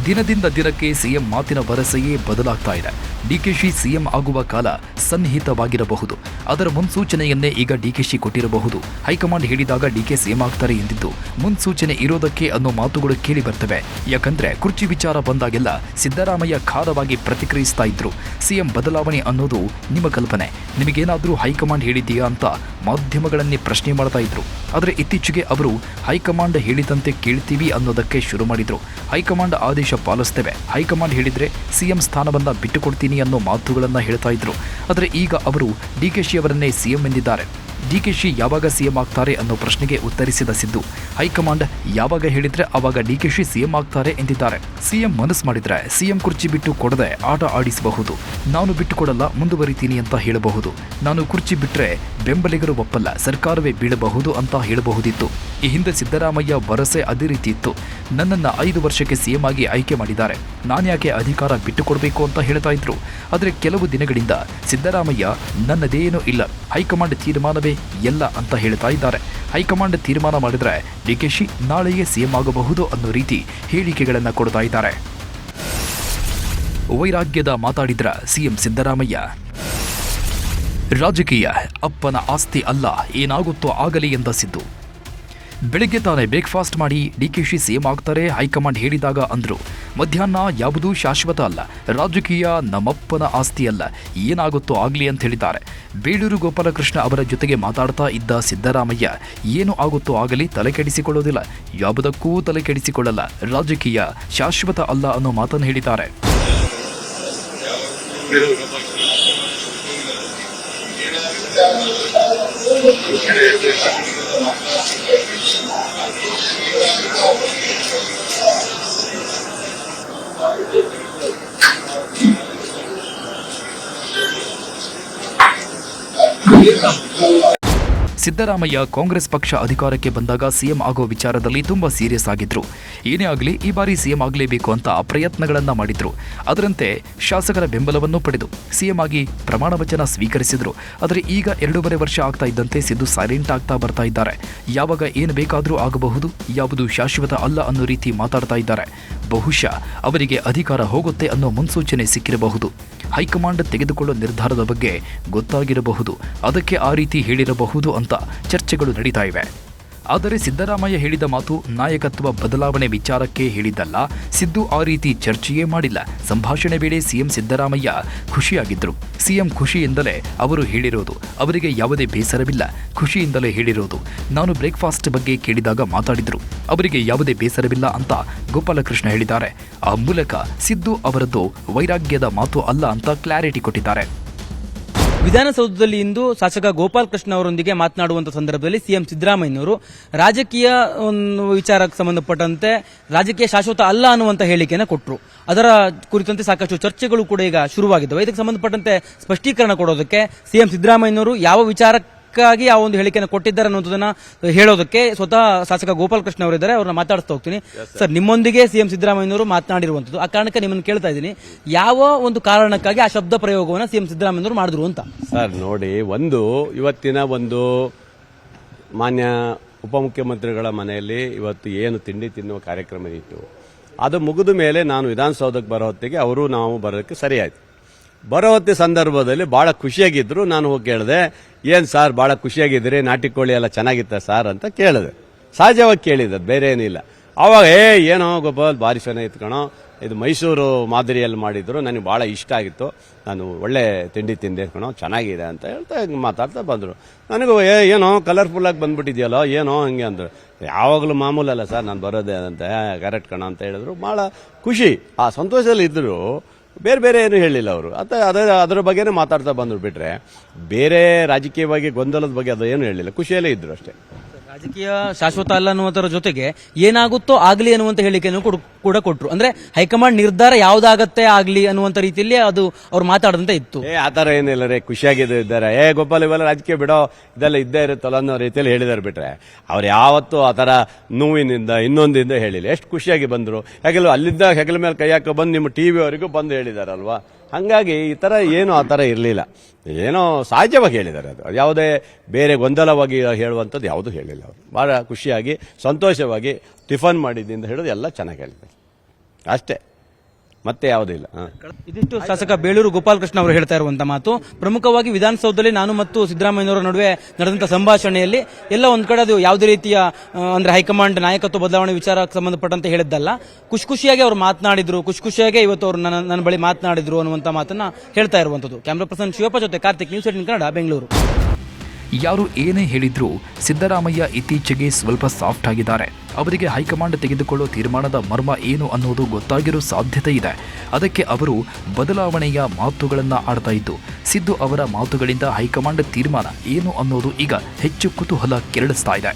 ದಿನದಿಂದ ದಿನಕ್ಕೆ ಸಿಎಂ ಮಾತಿನ ಭರವಸೆಯೇ ಬದಲಾಗ್ತಾ ಇದೆ. ಡಿಕೆಶಿ ಸಿಎಂ ಆಗುವ ಕಾಲ ಸನ್ನಿಹಿತವಾಗಿರಬಹುದು. ಅದರ ಮುನ್ಸೂಚನೆಯನ್ನೇ ಈಗ ಡಿಕೆಶಿ ಕೊಟ್ಟಿರಬಹುದು. ಹೈಕಮಾಂಡ್ ಹೇಳಿದಾಗ ಡಿಕೆ ಸಿಎಂ ಆಗ್ತಾರೆ ಎಂದಿದ್ದು ಮುನ್ಸೂಚನೆ ಇರೋದಕ್ಕೆ ಅನ್ನೋ ಮಾತುಗಳು ಕೇಳಿ ಬರ್ತವೆ. ಯಾಕಂದ್ರೆ ಕುರ್ಚಿ ವಿಚಾರ ಬಂದಾಗೆಲ್ಲ ಸಿದ್ದರಾಮಯ್ಯ ಖಾರವಾಗಿ ಪ್ರತಿಕ್ರಿಯಿಸ್ತಾ ಇದ್ರು. ಸಿಎಂ ಬದಲಾವಣೆ ಅನ್ನೋದು ನಿಮ್ಮ ಕಲ್ಪನೆ, ನಿಮಗೇನಾದ್ರೂ ಹೈಕಮಾಂಡ್ ಹೇಳಿದೆಯಾ ಅಂತ ಮಾಧ್ಯಮಗಳನ್ನೇ ಪ್ರಶ್ನೆ ಮಾಡ್ತಾ ಇದ್ರು. ಆದರೆ ಇತ್ತೀಚೆಗೆ ಅವರು ಹೈಕಮಾಂಡ್ ಹೇಳಿದಂತೆ ಕೇಳ್ತೀವಿ ಅನ್ನೋದಕ್ಕೆ ಶುರು ಮಾಡಿದ್ರು. ಹೈಕಮಾಂಡ್ ಆದೇಶ ಪಾಲಿಸ್ತೇವೆ, ಹೈಕಮಾಂಡ್ ಹೇಳಿದ್ರೆ ಸಿಎಂ ಸ್ಥಾನವನ್ನ ಬಿಟ್ಟುಕೊಡ್ತೀನಿ ಅನ್ನೋ ಮಾತುಗಳನ್ನ ಹೇಳ್ತಾ ಇದ್ರು. ಆದರೆ ಈಗ ಅವರು ಡಿಕೆಶಿ ಅವರನ್ನೇ ಸಿಎಂ ಎಂದಿದ್ದಾರೆ. ಡಿಕೆಶಿ ಯಾವಾಗ ಸಿಎಂ ಆಗ್ತಾರೆ ಅನ್ನೋ ಪ್ರಶ್ನೆಗೆ ಉತ್ತರಿಸಿದ ಸಿದ್ದು, ಹೈಕಮಾಂಡ್ ಯಾವಾಗ ಹೇಳಿದ್ರೆ ಆವಾಗ ಡಿಕೆಶಿ ಸಿಎಂ ಆಗ್ತಾರೆ ಎಂದಿದ್ದಾರೆ. ಸಿಎಂ ಮನಸ್ಸು ಮಾಡಿದ್ರೆ ಸಿಎಂ ಕುರ್ಚಿ ಬಿಟ್ಟು ಕೊಡದೆ ಆಟ ಆಡಿಸಬಹುದು. ನಾನು ಬಿಟ್ಟುಕೊಡಲ್ಲ, ಮುಂದುವರಿತೀನಿ ಅಂತ ಹೇಳಬಹುದು. ನಾನು ಕುರ್ಚಿ ಬಿಟ್ರೆ ಬೆಂಬಲಿಗರು ಒಪ್ಪಲ್ಲ, ಸರ್ಕಾರವೇ ಬೀಳಬಹುದು ಅಂತ ಹೇಳಬಹುದಿತ್ತು. ಈ ಹಿಂದೆ ಸಿದ್ದರಾಮಯ್ಯ ಭರವಸೆ ಅದೇ ರೀತಿ ಇತ್ತು. ನನ್ನನ್ನು 5 ವರ್ಷಕ್ಕೆ ಸಿಎಂ ಆಗಿ ಆಯ್ಕೆ ಮಾಡಿದ್ದಾರೆ, ನಾನ್ಯಾಕೆ ಅಧಿಕಾರ ಬಿಟ್ಟುಕೊಡಬೇಕು ಅಂತ ಹೇಳ್ತಾ ಇದ್ರು. ಆದರೆ ಕೆಲವು ದಿನಗಳಿಂದ ಸಿದ್ದರಾಮಯ್ಯ ನನ್ನದೇನೂ ಇಲ್ಲ, ಹೈಕಮಾಂಡ್ ತೀರ್ಮಾನವೇ ಎಲ್ಲ ಅಂತ ಹೇಳ್ತಾ ಇದ್ದಾರೆ. ಹೈಕಮಾಂಡ್ ತೀರ್ಮಾನ ಮಾಡಿದ್ರೆ ಡಿಕೆಶಿ ನಾಳೆಯೇ ಸಿಎಂ ಆಗಬಹುದು ಅನ್ನೋ ರೀತಿ ಹೇಳಿಕೆಗಳನ್ನು ಕೊಡ್ತಾ ಇದ್ದಾರೆ. ವೈರಾಗ್ಯದ ಮಾತಾಡಿದ್ರ ಸಿಎಂ ಸಿದ್ದರಾಮಯ್ಯ. ರಾಜಕೀಯ ಅಪ್ಪನ ಆಸ್ತಿ ಅಲ್ಲ, ಏನಾಗುತ್ತೋ ಆಗಲಿ ಎಂದ ಸಿದ್ದು. ಬೆಳಗ್ಗೆ ತಾನೇ ಬ್ರೇಕ್ಫಾಸ್ಟ್ ಮಾಡಿ ಡಿಕೆಶಿ ಸಿಎಂ ಆಗ್ತಾರೆ ಹೈಕಮಾಂಡ್ ಹೇಳಿದಾಗ ಅಂದ್ರು. ಮಧ್ಯಾಹ್ನ ಯಾವುದೂ ಶಾಶ್ವತ ಅಲ್ಲ, ರಾಜಕೀಯ ನಮ್ಮಪ್ಪನ ಆಸ್ತಿ ಅಲ್ಲ, ಏನಾಗುತ್ತೋ ಆಗಲಿ ಅಂತ ಹೇಳಿದ್ದಾರೆ. ಬೇಳೂರು ಗೋಪಾಲಕೃಷ್ಣ ಅವರ ಜೊತೆಗೆ ಮಾತಾಡ್ತಾ ಇದ್ದ ಸಿದ್ದರಾಮಯ್ಯ ಏನು ಆಗುತ್ತೋ ಆಗಲಿ ತಲೆ ಕೆಡಿಸಿಕೊಳ್ಳೋದಿಲ್ಲ, ಯಾವುದಕ್ಕೂ ತಲೆ ಕೆಡಿಸಿಕೊಳ್ಳಲ್ಲ, ರಾಜಕೀಯ ಶಾಶ್ವತ ಅಲ್ಲ ಅನ್ನೋ ಮಾತನ್ನು ಹೇಳಿದ್ದಾರೆ. ಸಿದ್ದರಾಮಯ್ಯ ಕಾಂಗ್ರೆಸ್ ಪಕ್ಷ ಅಧಿಕಾರಕ್ಕೆ ಬಂದಾಗ ಸಿಎಂ ಆಗೋ ವಿಚಾರದಲ್ಲಿ ತುಂಬಾ ಸೀರಿಯಸ್ ಆಗಿದ್ರು. ಏನೇ ಆಗಲಿ ಈ ಬಾರಿ ಸಿಎಂ ಆಗಲೇಬೇಕು ಅಂತ ಪ್ರಯತ್ನಗಳನ್ನ ಮಾಡಿದ್ರು. ಅದರಂತೆ ಶಾಸಕರ ಬೆಂಬಲವನ್ನು ಪಡೆದು ಸಿಎಂ ಆಗಿ ಪ್ರಮಾಣ ವಚನ ಸ್ವೀಕರಿಸಿದ್ರು. ಆದರೆ ಈಗ 2.5 ವರ್ಷ ಆಗ್ತಾ ಇದ್ದಂತೆ ಸಿದ್ದು ಸೈಲೆಂಟ್ ಆಗ್ತಾ ಬರ್ತಾ ಇದ್ದಾರೆ. ಯಾವಾಗ ಏನು ಬೇಕಾದರೂ ಆಗಬಹುದು, ಯಾವುದು ಶಾಶ್ವತ ಅಲ್ಲ ಅನ್ನೋ ರೀತಿ ಮಾತಾಡ್ತಾ ಇದ್ದಾರೆ. ಬಹುಶಃ ಅವರಿಗೆ ಅಧಿಕಾರ ಹೋಗುತ್ತೆ ಅನ್ನೋ ಮುನ್ಸೂಚನೆ ಸಿಕ್ಕಿರಬಹುದು. ಹೈಕಮಾಂಡ್ ತೆಗೆದುಕೊಳ್ಳೋ ನಿರ್ಧಾರದ ಬಗ್ಗೆ ಗೊತ್ತಾಗಿರಬಹುದು, ಅದಕ್ಕೆ ಆ ರೀತಿ ಹೇಳಿರಬಹುದು ಅಂತ ಚರ್ಚೆಗಳು ನಡೀತಾ ಇವೆ. ಆದರೆ ಸಿದ್ದರಾಮಯ್ಯ ಹೇಳಿದ ಮಾತು ನಾಯಕತ್ವ ಬದಲಾವಣೆ ವಿಚಾರಕ್ಕೆ ಹೇಳಿದ್ದಲ್ಲ. ಸಿದ್ದು ಆ ರೀತಿ ಚರ್ಚೆಯೇ ಮಾಡಿಲ್ಲ. ಸಂಭಾಷಣೆ ವೇಳೆ ಸಿಎಂ ಸಿದ್ದರಾಮಯ್ಯ ಖುಷಿಯಾಗಿದ್ರು. ಸಿಎಂ ಖುಷಿಯಿಂದಲೇ ಅವರು ಹೇಳಿರೋದು, ಅವರಿಗೆ ಯಾವುದೇ ಬೇಸರವಿಲ್ಲ, ಖುಷಿಯಿಂದಲೇ ಹೇಳಿರೋದು. ನಾನು ಬ್ರೇಕ್ಫಾಸ್ಟ್ ಬಗ್ಗೆ ಕೇಳಿದಾಗ ಮಾತಾಡಿದ್ರು, ಅವರಿಗೆ ಯಾವುದೇ ಬೇಸರವಿಲ್ಲ ಅಂತ ಗೋಪಾಲಕೃಷ್ಣ ಹೇಳಿದ್ದಾರೆ. ಆ ಮೂಲಕ ಸಿದ್ದು ಅವರದ್ದು ವೈರಾಗ್ಯದ ಮಾತು ಅಲ್ಲ ಅಂತ ಕ್ಲಾರಿಟಿ ಕೊಟ್ಟಿದ್ದಾರೆ. ವಿಧಾನಸೌಧದಲ್ಲಿ ಇಂದು ಶಾಸಕ ಗೋಪಾಲ್ ಕೃಷ್ಣ ಅವರೊಂದಿಗೆ ಮಾತನಾಡುವಂತಹ ಸಂದರ್ಭದಲ್ಲಿ ಸಿಎಂ ಸಿದ್ದರಾಮಯ್ಯನವರು ರಾಜಕೀಯ ವಿಚಾರಕ್ಕೆ ಸಂಬಂಧಪಟ್ಟಂತೆ ರಾಜಕೀಯ ಶಾಶ್ವತ ಅಲ್ಲ ಅನ್ನುವಂತ ಹೇಳಿಕೆಯನ್ನು ಕೊಟ್ಟರು. ಅದರ ಕುರಿತಂತೆ ಸಾಕಷ್ಟು ಚರ್ಚೆಗಳು ಕೂಡ ಈಗ ಶುರುವಾಗಿದ್ದವು. ಇದಕ್ಕೆ ಸಂಬಂಧಪಟ್ಟಂತೆ ಸ್ಪಷ್ಟೀಕರಣ ಕೊಡೋದಕ್ಕೆ ಸಿಎಂ ಸಿದ್ದರಾಮಯ್ಯನವರು ಯಾವ ವಿಚಾರ ಅದಕ್ಕಾಗಿ ಆ ಒಂದು ಹೇಳಿಕೆಯನ್ನು ಕೊಟ್ಟಿದ್ದಾರೆ ಅನ್ನೋದನ್ನ ಹೇಳೋದಕ್ಕೆ ಸ್ವತಃ ಶಾಸಕ ಗೋಪಾಲಕೃಷ್ಣ ಅವರಿದ್ದಾರೆ, ಅವ್ರನ್ನ ಮಾತಾಡ್ತಾ ಹೋಗ್ತೀನಿ. ಸರ್, ನಿಮ್ಮೊಂದಿಗೆ ಸಿಎಂ ಸಿದ್ದರಾಮಯ್ಯನವರು ಮಾತನಾಡಿರುವಂತದ್ದು, ಆ ಕಾರಣಕ್ಕೆ ನಿಮ್ಮನ್ನು ಕೇಳ್ತಾ ಇದ್ದೀನಿ, ಯಾವ ಒಂದು ಕಾರಣಕ್ಕಾಗಿ ಆ ಶಬ್ದ ಪ್ರಯೋಗವನ್ನು ಸಿಎಂ ಸಿದ್ದರಾಮಯ್ಯನವರು ಮಾಡಿದ್ರು ಅಂತ? ಸರ್ ನೋಡಿ, ಇವತ್ತಿನ ಒಂದು ಮಾನ್ಯ ಉಪಮುಖ್ಯಮಂತ್ರಿಗಳ ಮನೆಯಲ್ಲಿ ಇವತ್ತು ಏನು ತಿಂಡಿ ತಿನ್ನುವ ಕಾರ್ಯಕ್ರಮ ಇತ್ತು, ಅದು ಮುಗಿದ ಮೇಲೆ ನಾನು ವಿಧಾನಸೌಧಕ್ಕೆ ಬರೋ ಹೊತ್ತಿಗೆ ನಾವು ಬರೋದಕ್ಕೆ ಸರಿ ಆಯ್ತು. ಬರೋ ಹೊತ್ತಿನ ಸಂದರ್ಭದಲ್ಲಿ ಬಹಳ ಖುಷಿಯಾಗಿದ್ರು. ನಾನು ಹೋಗಿ ಕೇಳಿದೆ, ಏನ್ ಸಾರ್ ಬಹಳ ಖುಷಿಯಾಗಿದ್ರಿ, ನಾಟಿ ಕೋಳಿ ಎಲ್ಲ ಚೆನ್ನಾಗಿತ್ತ ಸಾರ್ ಅಂತ ಕೇಳಿದೆ. ಸಹಜವಾಗಿ ಕೇಳಿದ್ದು, ಬೇರೆ ಏನಿಲ್ಲ. ಅವಾಗ ಏನೋ ಗೋಪಾಲ್ ಭಾರಿ ಚೆನ್ನಾಗಿತ್ತು ಕಣೋ, ಇದು ಮೈಸೂರು ಮಾದರಿಯಲ್ಲಿ ಮಾಡಿದ್ರು, ನನಗೆ ಬಹಳ ಇಷ್ಟ ಆಗಿತ್ತು, ನಾನು ಒಳ್ಳೆ ತಿಂಡಿ ತಿಂದೆ ಕಣೋ, ಚೆನ್ನಾಗಿದೆ ಅಂತ ಹೇಳ್ತಾ ಮಾತಾಡ್ತಾ ಬಂದರು. ನನಗೂ ಏನೋ ಕಲರ್ಫುಲ್ಲಾಗಿ ಬಂದ್ಬಿಟ್ಟಿದೆಯಲ್ಲೋ ಏನೋ ಹಂಗೆ ಅಂದರು. ಯಾವಾಗಲೂ ಮಾಮೂಲಲ್ಲ ಸರ್ ನಾನು ಬರೋದೇ ಅಂತ, ಕರೆಕ್ಟ್ ಕಣ ಅಂತ ಹೇಳಿದ್ರು. ಭಾಳ ಖುಷಿ, ಆ ಸಂತೋಷದಲ್ಲಿ ಇದ್ದರು, ಬೇರೆ ಏನು ಹೇಳಿಲ್ಲ ಅವರು. ಅದರ ಬಗ್ಗೆನೇ ಮಾತಾಡ್ತಾ ಬಂದರು, ಬಿಟ್ರೆ ಬೇರೆ ರಾಜಕೀಯವಾಗಿ ಗೊಂದಲದ ಬಗ್ಗೆ ಅದು ಏನು ಹೇಳಿಲ್ಲ, ಖುಷಿಯಲ್ಲೇ ಇದ್ರು ಅಷ್ಟೇ. ರಾಜಕೀಯ ಶಾಶ್ವತ ಅಲ್ಲ ಅನ್ನುವುದರ ಜೊತೆಗೆ ಏನಾಗುತ್ತೋ ಆಗ್ಲಿ ಅನ್ನುವಂತ ಹೇಳಿಕೆಯನ್ನು ಕೂಡ ಕೊಟ್ಟರು. ಅಂದ್ರೆ ಹೈಕಮಾಂಡ್ ನಿರ್ಧಾರ ಯಾವ್ದಾಗತ್ತೆ ಆಗ್ಲಿ ಅನ್ನುವಂತ ರೀತಿಯಲ್ಲಿ ಅದು ಅವ್ರು ಮಾತಾಡದಂತೆ ಇತ್ತು. ಆತರ ಏನಿಲ್ಲ ರೀ, ಖುಷಿಯಾಗಿದ್ದಾರೆ. ಗೋಪಾಲ್ ಇವೆಲ್ಲ ರಾಜಕೀಯ ಬಿಡೋ, ಇದೆಲ್ಲ ಇದ್ದೇ ಇರುತ್ತಲ್ಲ ಅನ್ನೋ ರೀತಿಯಲ್ಲಿ ಹೇಳಿದಾರೆ, ಬಿಟ್ರೆ ಅವ್ರು ಯಾವತ್ತೂ ಆ ಥರ ನೋವಿನಿಂದ ಇನ್ನೊಂದಿಂದ ಹೇಳಿಲ್ಲ. ಎಷ್ಟು ಖುಷಿಯಾಗಿ ಬಂದರು. ಯಾಕೆಲ್ಲ ಅಲ್ಲಿದ್ದ ಹೆಗಲ ಮೇಲೆ ಕೈ ಹಾಕೋ ಬಂದು ನಿಮ್ಮ ಟಿವಿವರೆಗೂ ಬಂದು ಹೇಳಿದಾರಲ್ವಾ. ಹಾಗಾಗಿ ಈ ಥರ ಏನು ಆ ಥರ ಇರಲಿಲ್ಲ, ಏನೋ ಸಹಜವಾಗಿ ಹೇಳಿದ್ದಾರೆ. ಅದು ಯಾವುದೇ ಬೇರೆ ಗೊಂದಲವಾಗಿ ಹೇಳುವಂಥದ್ದು ಯಾವುದೂ ಹೇಳಿಲ್ಲ. ಅವರು ಭಾಳ ಖುಷಿಯಾಗಿ ಸಂತೋಷವಾಗಿ ಟಿಫನ್ ಮಾಡಿದ್ದಿಂದ ಹೇಳೋದು ಎಲ್ಲ ಚೆನ್ನಾಗಿ ಹೇಳಿದ್ದಾರೆ ಅಷ್ಟೇ, ಮತ್ತೆ ಯಾವುದೂ ಇಲ್ಲ. ಇದಿಷ್ಟು ಶಾಸಕ ಬೇಳೂರು ಗೋಪಾಲಕೃಷ್ಣ ಅವರು ಹೇಳ್ತಾ ಇರುವಂತ ಮಾತು. ಪ್ರಮುಖವಾಗಿ ವಿಧಾನಸೌಧದಲ್ಲಿ ನಾನು ಮತ್ತು ಸಿದ್ದರಾಮಯ್ಯನವರ ನಡುವೆ ನಡೆದಂತ ಸಂಭಾಷಣೆಯಲ್ಲಿ ಎಲ್ಲ ಒಂದ್ ಕಡೆ ಅದು ಯಾವುದೇ ರೀತಿಯ ಅಂದ್ರೆ ಹೈಕಮಾಂಡ್ ನಾಯಕತ್ವ ಬದಲಾವಣೆ ವಿಚಾರಕ್ಕೆ ಸಂಬಂಧಪಟ್ಟಂತೆ ಹೇಳಿದ್ದಲ್ಲ, ಖುಷಿಯಾಗಿ ಅವರು ಮಾತನಾಡಿದ್ರು, ಖುಷಿಯಾಗಿ ಇವತ್ತು ಅವರು ನನ್ನ ಬಳಿ ಮಾತನಾಡಿದ್ರು ಅನ್ನುವಂತ ಮಾತನ್ನ ಹೇಳ್ತಾ ಇರುವಂತದ್ದು. ಕ್ಯಾಮರಾ ಪರ್ಸನ್ ಶಿವಪ್ಪ ಜೊತೆ ಕಾರ್ತಿಕ್, ನ್ಯೂಸ್ 18 ಕನ್ನಡ, ಬೆಂಗಳೂರು. ಯಾರು ಏನೇ ಹೇಳಿದ್ರೂ ಸಿದ್ದರಾಮಯ್ಯ ಇತ್ತೀಚೆಗೆ ಸ್ವಲ್ಪ ಸಾಫ್ಟ್ ಆಗಿದ್ದಾರೆ. ಅವರಿಗೆ ಹೈಕಮಾಂಡ್ ತೆಗೆದುಕೊಳ್ಳೋ ತೀರ್ಮಾನದ ಮರ್ಮ ಏನು ಅನ್ನೋದು ಗೊತ್ತಾಗಿರೋ ಸಾಧ್ಯತೆ ಇದೆ. ಅದಕ್ಕೆ ಅವರು ಬದಲಾವಣೆಯ ಮಾತುಗಳನ್ನು ಆಡ್ತಾ ಇದ್ದು, ಸಿದ್ದು ಅವರ ಮಾತುಗಳಿಂದ ಹೈಕಮಾಂಡ್ ತೀರ್ಮಾನ ಏನು ಅನ್ನೋದು ಈಗ ಹೆಚ್ಚು ಕುತೂಹಲ ಕೆರಳಿಸ್ತಾ ಇದೆ.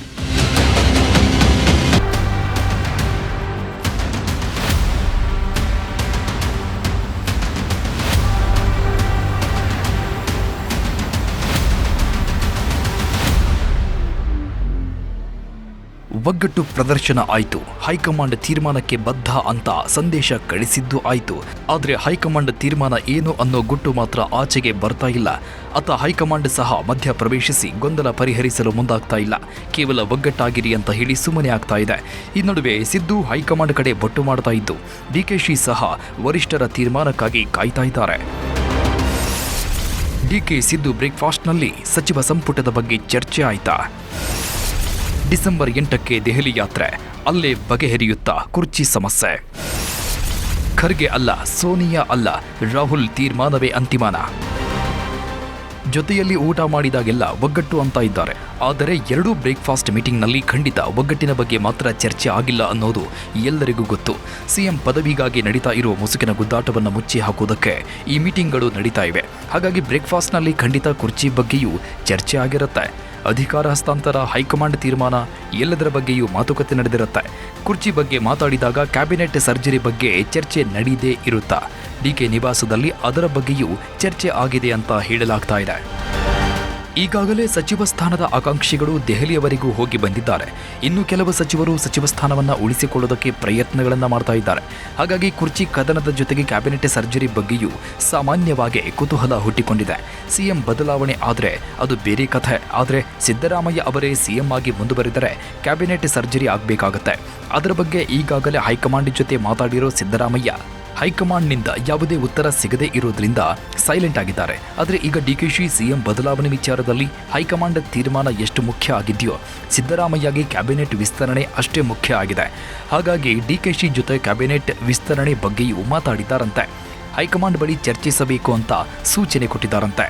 ಒಗ್ಗಟ್ಟು ಪ್ರದರ್ಶನ ಆಯಿತು, ಹೈಕಮಾಂಡ್ ತೀರ್ಮಾನಕ್ಕೆ ಬದ್ಧ ಅಂತ ಸಂದೇಶ ಕಳಿಸಿದ್ದು ಆಯಿತು. ಆದರೆ ಹೈಕಮಾಂಡ್ ತೀರ್ಮಾನ ಏನು ಅನ್ನೋ ಗುಟ್ಟು ಮಾತ್ರ ಆಚೆಗೆ ಬರ್ತಾ ಇಲ್ಲ. ಅತ್ತ ಹೈಕಮಾಂಡ್ ಸಹ ಮಧ್ಯ ಪ್ರವೇಶಿಸಿ ಗೊಂದಲ ಪರಿಹರಿಸಲು ಮುಂದಾಗ್ತಾ ಇಲ್ಲ. ಕೇವಲ ಒಗ್ಗಟ್ಟಾಗಿರಿ ಅಂತ ಹೇಳಿ ಸುಮ್ಮನೆ ಆಗ್ತಾ ಇದೆ. ಈ ನಡುವೆ ಸಿದ್ದು ಹೈಕಮಾಂಡ್ ಕಡೆ ಬೊಟ್ಟು ಮಾಡ್ತಾ ಇದ್ದು, ಡಿಕೆಶಿ ಸಹ ವರಿಷ್ಠರ ತೀರ್ಮಾನಕ್ಕಾಗಿ ಕಾಯ್ತಾ ಇದ್ದಾರೆ. ಡಿಕೆ ಸಿದ್ದು ಬ್ರೇಕ್ಫಾಸ್ಟ್ನಲ್ಲಿ ಸಚಿವ ಸಂಪುಟದ ಬಗ್ಗೆ ಚರ್ಚೆ ಆಯ್ತಾ? ಡಿಸೆಂಬರ್ 8ಕ್ಕೆ ದೆಹಲಿ ಯಾತ್ರೆ, ಅಲ್ಲೇ ಬಗೆಹರಿಯುತ್ತಾ ಕುರ್ಚಿ ಸಮಸ್ಯೆ. ಖರ್ಗೆ ಅಲ್ಲ, ಸೋನಿಯಾ ಅಲ್ಲ, ರಾಹುಲ್ ತೀರ್ಮಾನವೇ ಅಂತಿಮನ. ಜೊತೆಯಲ್ಲಿ ಊಟ ಮಾಡಿದಾಗೆಲ್ಲ ಒಗ್ಗಟ್ಟು ಅಂತ ಇದ್ದಾರೆ. ಆದರೆ ಎರಡೂ ಬ್ರೇಕ್ಫಾಸ್ಟ್ ಮೀಟಿಂಗ್ನಲ್ಲಿ ಖಂಡಿತ ಒಗ್ಗಟ್ಟಿನ ಬಗ್ಗೆ ಮಾತ್ರ ಚರ್ಚೆ ಆಗಿಲ್ಲ ಅನ್ನೋದು ಎಲ್ಲರಿಗೂ ಗೊತ್ತು. ಸಿಎಂ ಪದವಿಗಾಗಿ ನಡೀತಾ ಇರುವ ಮುಸುಕಿನ ಗುದ್ದಾಟವನ್ನು ಮುಚ್ಚಿ ಹಾಕುವುದಕ್ಕೆ ಈ ಮೀಟಿಂಗ್ಗಳು ನಡೀತಾ ಇವೆ. ಹಾಗಾಗಿ ಬ್ರೇಕ್ಫಾಸ್ಟ್ನಲ್ಲಿ ಖಂಡಿತ ಕುರ್ಚಿ ಬಗ್ಗೆಯೂ ಚರ್ಚೆ ಆಗಿರುತ್ತೆ. ಅಧಿಕಾರ ಹಸ್ತಾಂತರ, ಹೈಕಮಾಂಡ್ ತೀರ್ಮಾನ ಎಲ್ಲದರ ಬಗ್ಗೆಯೂ ಮಾತುಕತೆ ನಡೆದಿರುತ್ತೆ. ಕುರ್ಚಿ ಬಗ್ಗೆ ಮಾತಾಡಿದಾಗ ಕ್ಯಾಬಿನೆಟ್ ಸರ್ಜರಿ ಬಗ್ಗೆ ಚರ್ಚೆ ನಡೀದೇ ಇರುತ್ತಾ? ಡಿಕೆ ನಿವಾಸದಲ್ಲಿ ಅದರ ಬಗ್ಗೆಯೂ ಚರ್ಚೆ ಆಗಿದೆ ಅಂತ ಹೇಳಲಾಗ್ತಾ ಇದೆ. ಈಗಾಗಲೇ ಸಚಿವ ಸ್ಥಾನದ ಆಕಾಂಕ್ಷಿಗಳು ದೆಹಲಿಯವರೆಗೂ ಹೋಗಿ ಬಂದಿದ್ದಾರೆ. ಇನ್ನು ಕೆಲವು ಸಚಿವರು ಸಚಿವ ಸ್ಥಾನವನ್ನು ಉಳಿಸಿಕೊಳ್ಳೋದಕ್ಕೆ ಪ್ರಯತ್ನಗಳನ್ನು ಮಾಡ್ತಾ ಇದ್ದಾರೆ. ಹಾಗಾಗಿ ಕುರ್ಚಿ ಕದನದ ಜೊತೆಗೆ ಕ್ಯಾಬಿನೆಟ್ ಸರ್ಜರಿ ಬಗ್ಗೆಯೂ ಸಾಮಾನ್ಯವಾಗಿ ಕುತೂಹಲ ಹುಟ್ಟಿಕೊಂಡಿದೆ. ಸಿಎಂ ಬದಲಾವಣೆ ಆದರೆ ಅದು ಬೇರೆ ಕಥೆ. ಆದರೆ ಸಿದ್ದರಾಮಯ್ಯ ಅವರೇ ಸಿಎಂ ಆಗಿ ಮುಂದುವರಿದರೆ ಕ್ಯಾಬಿನೆಟ್ ಸರ್ಜರಿ ಆಗಬೇಕಾಗತ್ತೆ. ಅದರ ಬಗ್ಗೆ ಈಗಾಗಲೇ ಹೈಕಮಾಂಡ್ ಜೊತೆ ಮಾತಾಡಿರೋ ಸಿದ್ದರಾಮಯ್ಯ ಹೈಕಮಾಂಡ್ನಿಂದ ಯಾವುದೇ ಉತ್ತರ ಸಿಗದೇ ಇರೋದ್ರಿಂದ ಸೈಲೆಂಟ್ ಆಗಿದ್ದಾರೆ. ಆದರೆ ಈಗ ಡಿಕೆಶಿ ಸಿಎಂ ಬದಲಾವಣೆ ವಿಚಾರದಲ್ಲಿ ಹೈಕಮಾಂಡ್ ತೀರ್ಮಾನ ಎಷ್ಟು ಮುಖ್ಯ ಆಗಿದೆಯೋ, ಸಿದ್ದರಾಮಯ್ಯಗೆ ಕ್ಯಾಬಿನೆಟ್ ವಿಸ್ತರಣೆ ಅಷ್ಟೇ ಮುಖ್ಯ ಆಗಿದೆ. ಹಾಗಾಗಿ ಡಿಕೆಶಿ ಜೊತೆ ಕ್ಯಾಬಿನೆಟ್ ವಿಸ್ತರಣೆ ಬಗ್ಗೆಯೂ ಮಾತಾಡಿದ್ದಾರಂತೆ. ಹೈಕಮಾಂಡ್ ಬಳಿ ಚರ್ಚಿಸಬೇಕು ಅಂತ ಸೂಚನೆ ಕೊಟ್ಟಿದ್ದಾರಂತೆ.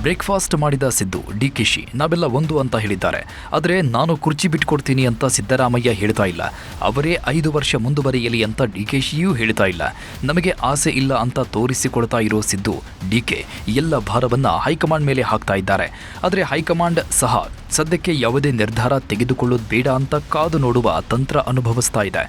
ಬ್ರೇಕ್ಫಾಸ್ಟ್ ಮಾಡಿದ ಸಿದ್ದು ಡಿಕೆಶಿ ನಾವೆಲ್ಲ ಒಂದು ಅಂತ ಹೇಳಿದ್ದಾರೆ. ಆದರೆ ನಾನು ಕುರ್ಚಿ ಬಿಟ್ಕೊಡ್ತೀನಿ ಅಂತ ಸಿದ್ದರಾಮಯ್ಯ ಹೇಳ್ತಾ ಇಲ್ಲ. ಅವರೇ 5 ವರ್ಷ ಮುಂದುವರಿಯಲಿ ಅಂತ ಡಿಕೆಶಿಯೂ ಹೇಳ್ತಾ ಇಲ್ಲ. ನಮಗೆ ಆಸೆ ಇಲ್ಲ ಅಂತ ತೋರಿಸಿಕೊಳ್ತಾ ಇರೋ ಸಿದ್ದು ಡಿಕೆ ಎಲ್ಲ ಭಾರವನ್ನ ಹೈಕಮಾಂಡ್ ಮೇಲೆ ಹಾಕ್ತಾ ಇದ್ದಾರೆ. ಆದರೆ ಹೈಕಮಾಂಡ್ ಸಹ ಸದ್ಯಕ್ಕೆ ಯಾವುದೇ ನಿರ್ಧಾರ ತೆಗೆದುಕೊಳ್ಳೋದು ಬೇಡ ಅಂತ ಕಾದು ನೋಡುವ ತಂತ್ರ ಅನುಭವಿಸ್ತಾ ಇದೆ.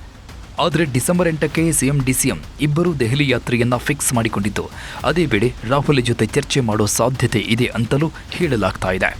ಆದರೆ ಡಿಸೆಂಬರ್ 8ಕ್ಕೆ ಸಿಎಂ ಡಿಸಿಎಂ ಇಬ್ಬರೂ ದೆಹಲಿ ಯಾತ್ರೆಯನ್ನ ಫಿಕ್ಸ್ ಮಾಡಿಕೊಂಡಿದ್ದು ಅದೇ ವೇಳೆ ರಾಹುಲ್ ಜೊತೆ ಚರ್ಚೆ ಮಾಡೋ ಸಾಧ್ಯತೆ ಇದೆ ಅಂತಲೂ ಹೇಳಲಾಗ್ತಾ ಇದೆ.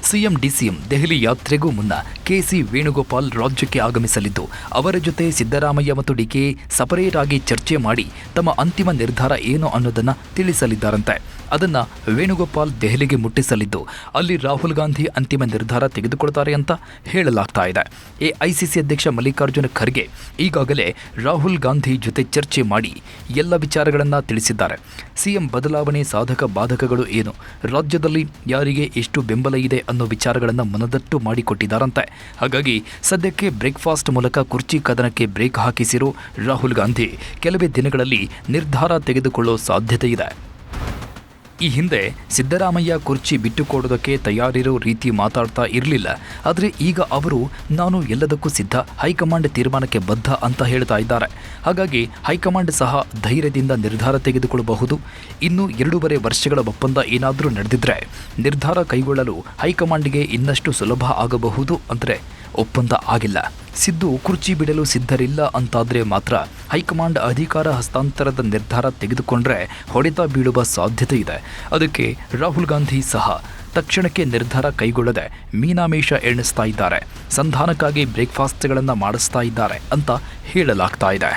ಸಿಎಂ ಡಿಸಿಎಂ ದೆಹಲಿ ಯಾತ್ರೆಗೂ ಮುನ್ನ ಕೆಸಿ ವೇಣುಗೋಪಾಲ್ ರಾಜ್ಯಕ್ಕೆ ಆಗಮಿಸಲಿದ್ದು ಅವರ ಜೊತೆ ಸಿದ್ದರಾಮಯ್ಯ ಮತ್ತು ಡಿಕೆ ಸಪರೇಟ್ ಆಗಿ ಚರ್ಚೆ ಮಾಡಿ ತಮ್ಮ ಅಂತಿಮ ನಿರ್ಧಾರ ಏನು ಅನ್ನೋದನ್ನ ತಿಳಿಸಲಿದ್ದಾರಂತೆ. ಅದನ್ನ ವೇಣುಗೋಪಾಲ್ ದೆಹಲಿಗೆ ಮುಟ್ಟಿಸಲಿದ್ದು ಅಲ್ಲಿ ರಾಹುಲ್ ಗಾಂಧಿ ಅಂತಿಮ ನಿರ್ಧಾರ ತೆಗೆದುಕೊಳ್ತಾರೆ ಅಂತ ಹೇಳಲಾಗ್ತಾ ಇದೆ. ಎಐಸಿಸಿ ಅಧ್ಯಕ್ಷ ಮಲ್ಲಿಕಾರ್ಜುನ ಖರ್ಗೆ ಈಗಾಗಲೇ ರಾಹುಲ್ ಗಾಂಧಿ ಜೊತೆ ಚರ್ಚೆ ಮಾಡಿ ಎಲ್ಲ ವಿಚಾರಗಳನ್ನು ತಿಳಿಸಿದ್ದಾರೆ. ಸಿಎಂ ಬದಲಾವಣೆ ಸಾಧಕ ಬಾಧಕಗಳು ಏನು, ರಾಜ್ಯದಲ್ಲಿ ಯಾರಿಗೆ ಎಷ್ಟು ಬೆಂಬಲ ಇದೆ ಅನ್ನೋ ವಿಚಾರಗಳನ್ನು ಮನದಟ್ಟು ಮಾಡಿಕೊಟ್ಟಿದ್ದಾರಂತೆ. ಹಾಗಾಗಿ ಸದ್ಯಕ್ಕೆ ಬ್ರೇಕ್ಫಾಸ್ಟ್ ಮೂಲಕ ಕುರ್ಚಿ ಕದನಕ್ಕೆ ಬ್ರೇಕ್ ಹಾಕಿಸಿರೋ ರಾಹುಲ್ ಗಾಂಧಿ ಕೆಲವೇ ದಿನಗಳಲ್ಲಿ ನಿರ್ಧಾರ ತೆಗೆದುಕೊಳ್ಳೋ ಸಾಧ್ಯತೆ ಇದೆ. ಈ ಹಿಂದೆ ಸಿದ್ದರಾಮಯ್ಯ ಕುರ್ಚಿ ಬಿಟ್ಟುಕೊಡೋದಕ್ಕೆ ತಯಾರಿರೋ ರೀತಿ ಮಾತಾಡ್ತಾ ಇರಲಿಲ್ಲ. ಆದರೆ ಈಗ ಅವರು ನಾನು ಎಲ್ಲದಕ್ಕೂ ಸಿದ್ಧ, ಹೈಕಮಾಂಡ್ ತೀರ್ಮಾನಕ್ಕೆ ಬದ್ಧ ಅಂತ ಹೇಳ್ತಾ ಇದ್ದಾರೆ. ಹಾಗಾಗಿ ಹೈಕಮಾಂಡ್ ಸಹ ಧೈರ್ಯದಿಂದ ನಿರ್ಧಾರ ತೆಗೆದುಕೊಳ್ಳಬಹುದು. ಇನ್ನು 2.5 ವರ್ಷಗಳ ಒಪ್ಪಂದ ಏನಾದರೂ ನಡೆದಿದ್ರೆ ನಿರ್ಧಾರ ಕೈಗೊಳ್ಳಲು ಹೈಕಮಾಂಡ್ಗೆ ಇನ್ನಷ್ಟು ಸುಲಭ ಆಗಬಹುದು. ಅಂದರೆ ಒಪ್ಪಂದ ಆಗಿಲ್ಲ, ಸಿದ್ದು ಕುರ್ಚಿ ಬಿಡಲು ಸಿದ್ಧರಿಲ್ಲ ಅಂತಾದರೆ ಮಾತ್ರ ಹೈಕಮಾಂಡ್ ಅಧಿಕಾರ ಹಸ್ತಾಂತರದ ನಿರ್ಧಾರ ತೆಗೆದುಕೊಂಡ್ರೆ ಹೊಡೆತ ಬೀಳುವ ಸಾಧ್ಯತೆ ಇದೆ. ಅದಕ್ಕೆ ರಾಹುಲ್ ಗಾಂಧಿ ಸಹ ತಕ್ಷಣಕ್ಕೆ ನಿರ್ಧಾರ ಕೈಗೊಳ್ಳದೆ ಮೀನಾಮೇಷ ಎಣಿಸ್ತಾ ಇದ್ದಾರೆ. ಸಂಧಾನಕ್ಕಾಗಿ ಬ್ರೇಕ್ಫಾಸ್ಟ್ಗಳನ್ನು ಮಾಡಿಸ್ತಾ ಇದ್ದಾರೆ ಅಂತ ಹೇಳಲಾಗ್ತಾ ಇದೆ.